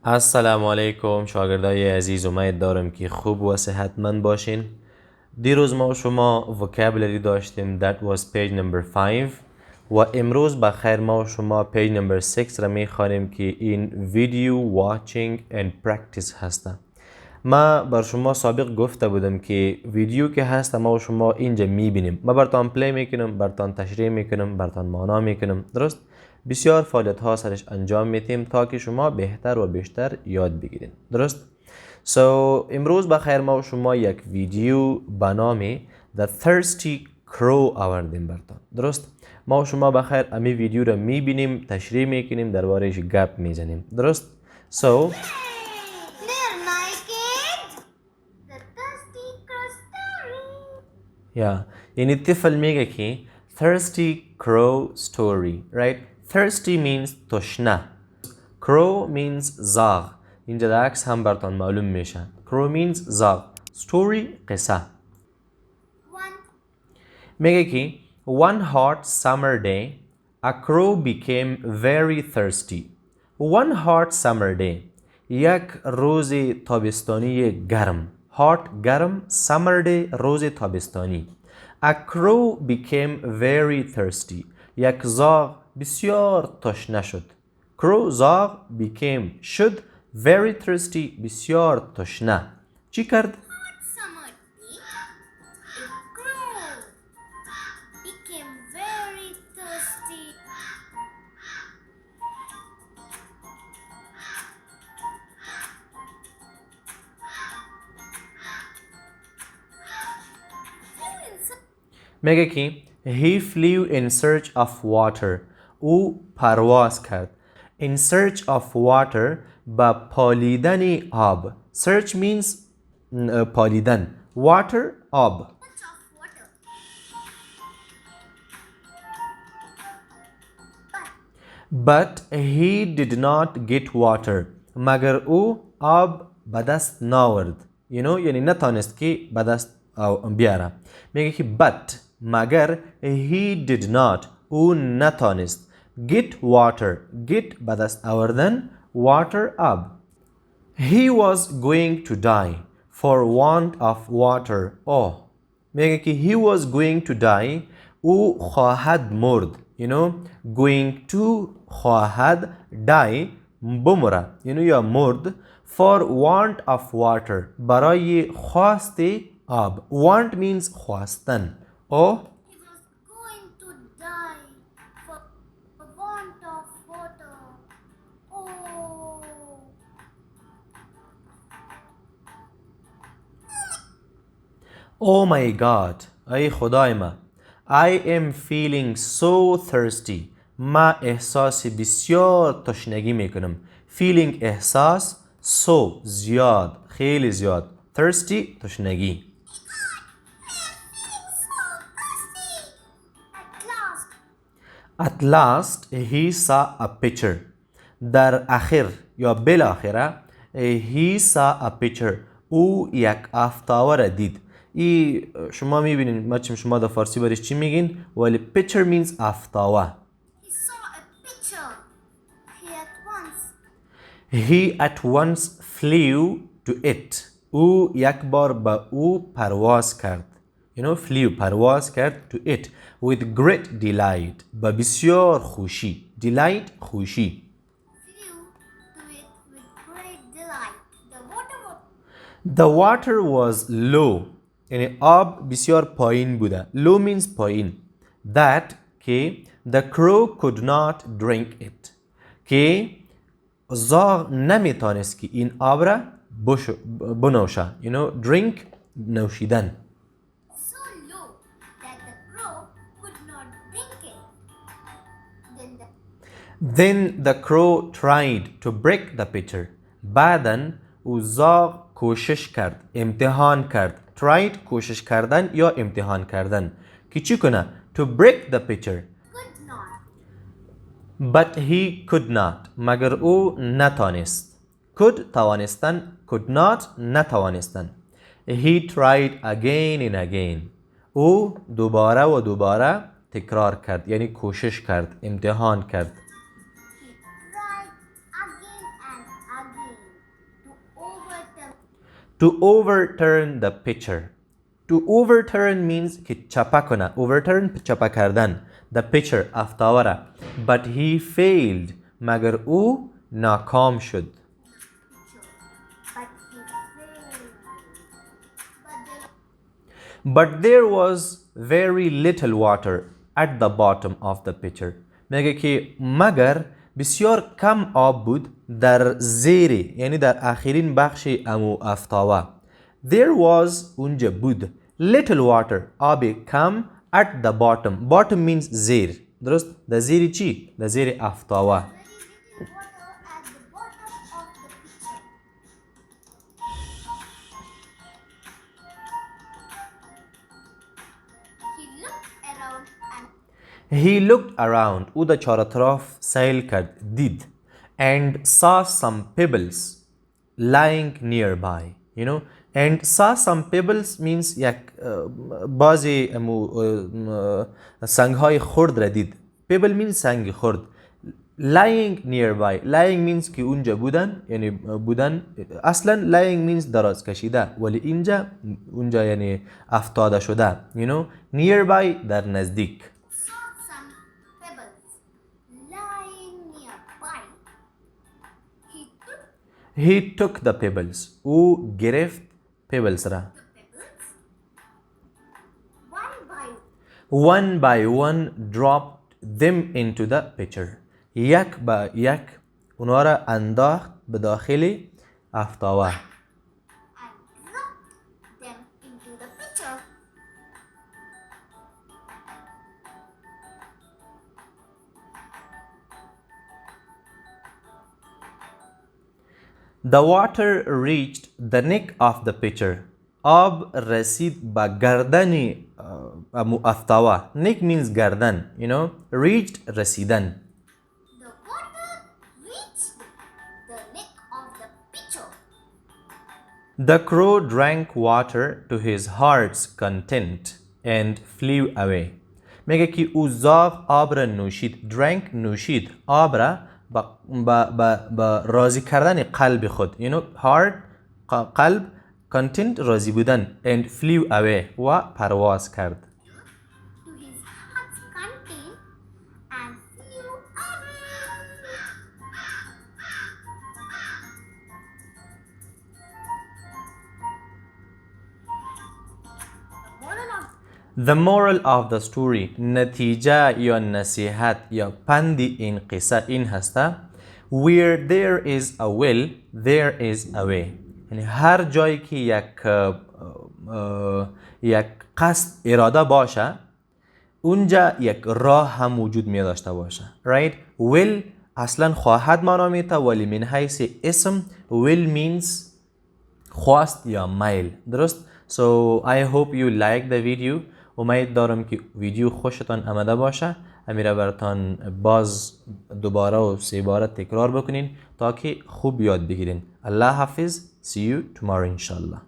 السلام علیکم شاگردای عزیز، امید دارم که خوب و صحتمند باشین. دیروز ما و شما vocabulary داشتیم that was page number 5 و امروز بخیر ما و شما page number 6 را میخوانیم که این video watching and practice هسته. ما بر شما سابق گفته بودم که ویدیو که هست ما و شما اینجا میبینیم، ما برتان پلی میکنم، برتان تشریح میکنم، برتان معنا میکنم. درست؟ بسیار فعالیت ها سرش انجام میتیم تا که شما بهتر و بیشتر یاد بگیرین. درست؟ امروز بخیر ما و شما یک ویدیو به نام The Thirsty Crow آوردیم برتان. درست؟ ما و شما بخیر امی ویدیو را میبینیم، تشریح میکنیم، دربارهش گپ میزنیم. درست؟ یعنی طفل میگه که thirsty crow story, right? thirsty means تشنه. crow means زاغ. اینجا در عکس هم براتون معلوم میشه. crow means زاغ. story قصه. میگه که one hot summer day a crow became very thirsty. one hot summer day یک روز تابستانی گرم. hot گرم، summer day روز تابستانی. A crow became very thirsty. یک زاغ بسیار تشنه شد. crow زاغ became شد very thirsty بسیار تشنه. چی کرد؟ میگه که he flew in search of water. او پرواز کرد. in search of water با پالیدن آب. search means پالیدن. water آب. but he did not get water. مگر او آب به دست ناورد. یعنی نتانست که به دست بیاره. میگه که but مگر he did not او نتانست get water. get به دست آوردن، water آب. he was going to die for want of water. میگه که he was going to die او خواهد مرد. going to خواهد die بمره یا مرد for want of water برای خواست آب. want means خواستن. He was going to die for want of water. Oh my God. ای خدای من. I am feeling so thirsty. ما احساس بسیار تشنگی میکنم. feeling احساس، so زیاد، خیلی زیاد. thirsty تشنگی. At last he saw a picture. در اخر یا بالاخره he saw a picture. او یک آفتابه را دید. شما میبینین بچه شما در فارسی برش چی میگین؟ ولی picture means آفتابه. He saw a picture. He at once flew to it. او یک بار به او پرواز کرد. flew پرواز کرد to it with great delight. با بسیار خوشی. delight خوشی. Flew to it with great delight. The water was low. یعنی آب بسیار پایین بوده. low means پایین. That که the crow could not drink it. که زاغ نمیتانست که این آب را بنوشه. drink نوشیدن. So low that the crow could not drink it. Then the crow tried to break the pitcher. بعداً او زاغ کوشش کرد، امتحان کرد. tried کوشش کردن یا امتحان کردن که چی کنه؟ to break the pitcher. Could not. But he could not. مگر او نتانست. could توانستن، could not نتوانستن. He tried again and again. او دوباره و دوباره تکرار کرد، یعنی کوشش کرد، امتحان کرد. He tried again and again. to overturn the pitcher. To overturn means که چپه کنه. Overturn چپه کردن. The pitcher افتاوره. But he failed. مگر او ناکام شد. But there was very little water at the bottom of the pitcher. میگه که مگر بسیار کم آب بود در زیر، یعنی در آخرین بخش امو افتاوه. There was اونجا بود little water آب کم at the bottom. Bottom means زیر. درست؟ در زیر چی؟ در زیر افتاوه. He looked around. او در چار اطراف سیل کرد، دید. And saw some pebbles lying nearby. You know? And saw some pebbles means یک بعضی سنگهای خرد را دید. Pebble means سنگ خرد. Lying nearby. Lying means که اونجا بودن، یعنی بودن. اصلا lying means دراز کشیده، ولی اینجا اونجا یعنی افتاده شده. You know? Nearby در نزدیک. He took the pebbles. او گرفت pebbles را. One by one dropped them into the pitcher. یک با یک اونها را انداخت به داخل افتاوه. The water reached the neck of the pitcher. آب رسید به گردن افتاوه. Neck means گردن. You know? Reached رسیدن. The water reached the neck of the pitcher. The crow drank water to his heart's content and flew away. میگه که او زاغ آب را نوشید. Drank نوشید. آب را با راضی کردن قلب خود. You know, heart قلب، content راضی بودن. And flew away و پرواز کرد. To his heart's content and flew away. The moral of the story. نتیجه یا نصیحت یا پند این قصه این هسته. Where there is a will, there is a way. یعنی هر جایی که یک قصد اراده باشه، اونجا یک راه هم وجود می داشته باشه. Right? Will اصلا خواهد معنا میته، ولی من حیث اسم will means خواست یا میل. درست؟ So I hope you like the video. امید دارم که ویدیو خوشتان آمده باشه. امیره براتان باز دوباره و 3 بار تکرار بکنین تا که خوب یاد بگیرین. الله حافظ. See you tomorrow inshallah.